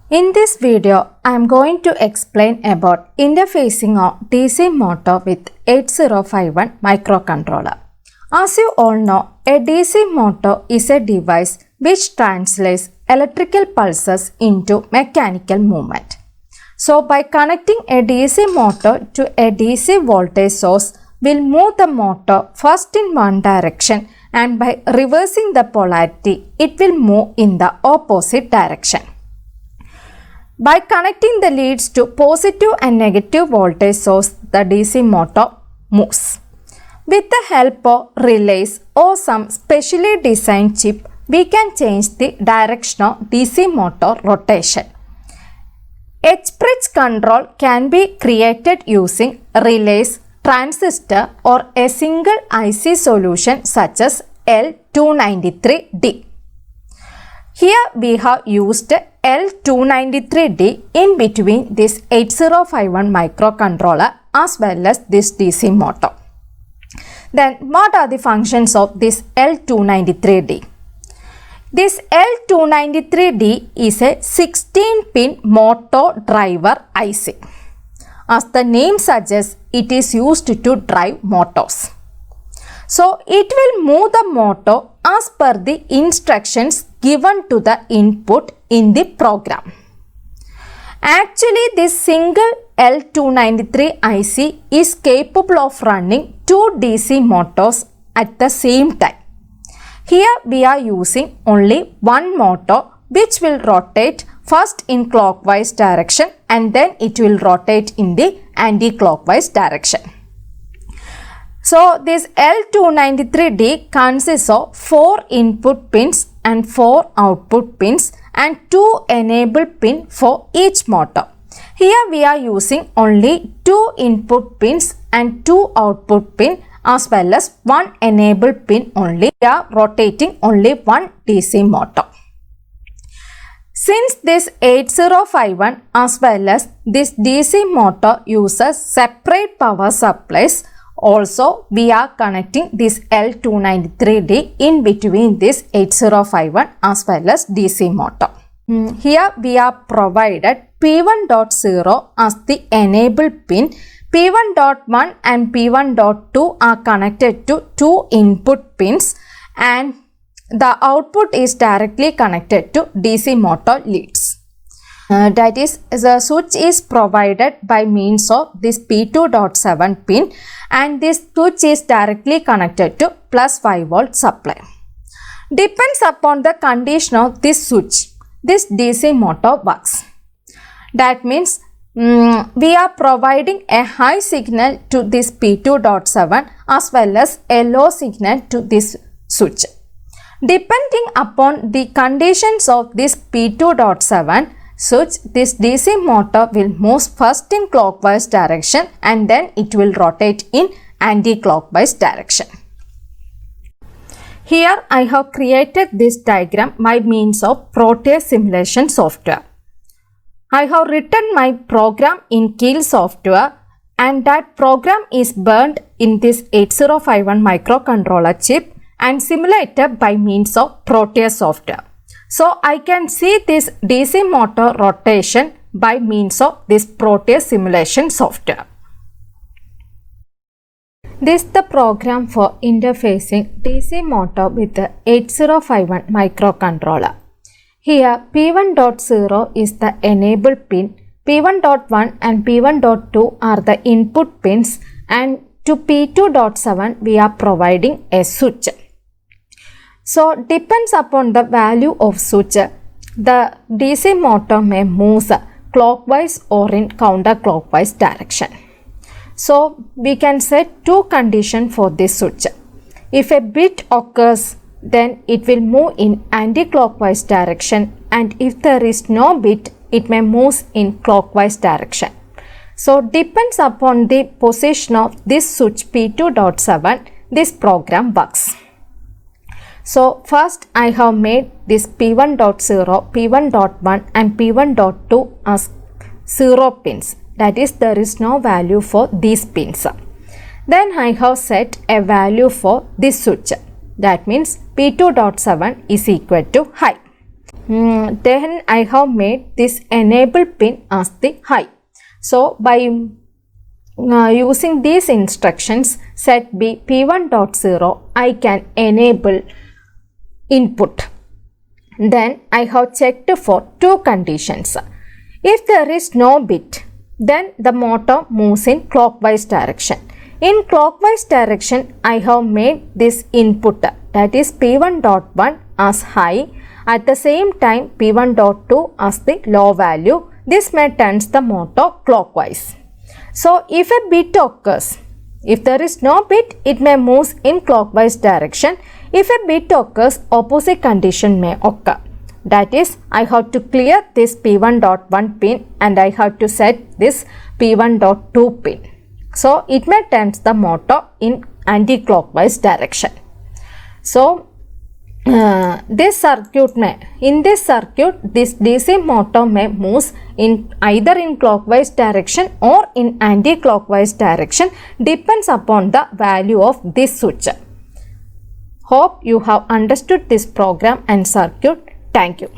In this video, I am going to explain about interfacing of DC motor with 8051 microcontroller. As you all know, a DC motor is a device which translates electrical pulses into mechanical movement. So, by connecting a DC motor to a DC voltage source, will move the motor first in one direction, and by reversing the polarity, it will move in the opposite direction. By connecting the leads to positive and negative voltage source, the DC motor moves. With the help of relays or some specially designed chip, we can change the direction of DC motor rotation. H-bridge control can be created using relays, transistor or a single IC solution such as L293D. Here we have used L293D in between this 8051 microcontroller as well as this DC motor. Then what are the functions of this L293D? This L293D is a 16-pin motor driver IC. As the name suggests, it is used to drive motors. So it will move the motor as per the instructions given to the input in the program. Actually, this single L293 IC is capable of running two DC motors at the same time. Here we are using only one motor which will rotate first in clockwise direction and then it will rotate in the anti-clockwise direction. So this L293D consists of 4 input pins and 4 output pins and 2 enable pin for each motor. Here we are using only 2 input pins and 2 output pin as well as 1 enable pin only. We are rotating only one DC motor. Since this 8051 as well as this DC motor uses separate power supplies, also we are connecting this L293D in between this 8051 as well as DC motor. Here we are provided P1.0 as the enable pin. P1.1 and P1.2 are connected to 2 input pins and the output is directly connected to DC motor leads. That is, the switch is provided by means of this P2.7 pin and this switch is directly connected to plus 5 volt supply. Depends upon the condition of this switch, this DC motor works. That means we are providing a high signal to this P2.7 as well as a low signal to this switch. Depending upon the conditions of this P2.7 switch, this DC motor will move first in clockwise direction and then it will rotate in anti-clockwise direction. Here I have created this diagram by means of Proteus simulation software. I have written my program in Kill software and that program is burned in this 8051 microcontroller chip and simulated by means of Proteus software. So I can see this DC motor rotation by means of this Proteus simulation software. This is the program for interfacing DC motor with the 8051 microcontroller. Here P1.0 is the enable pin, P1.1 and P1.2 are the input pins and to P2.7 we are providing a switch. So depends upon the value of switch, the DC motor may move clockwise or in counterclockwise direction. So we can set two conditions for this switch. If a bit occurs, then it will move in anti-clockwise direction, and if there is no bit, it may move in clockwise direction. So depends upon the position of this switch P2.7, this program works. So first I have made this P1.0, P1.1 and P1.2 as 0 pins. That is, there is no value for these pins. Then I have set a value for this switch. That means P2.7 is equal to high. then I have made this enable pin as the high. So by using these instructions set B P1.0, I can enable input. Then I have checked for two conditions. If there is no bit, then the motor moves in clockwise direction. In clockwise direction, I have made this input, that is P1.1 as high, at the same time P1.2 as the low value. This may turns the motor clockwise. So if a bit occurs, if there is no bit, it may move in clockwise direction. If a bit occurs, opposite condition may occur. That is, I have to clear this P1.1 pin and I have to set this P1.2 pin. So it may turn the motor in anti-clockwise direction. So this circuit this DC motor may move in either in clockwise direction or in anti-clockwise direction, depends upon the value of this switch. Hope you have understood this program and circuit. Thank you.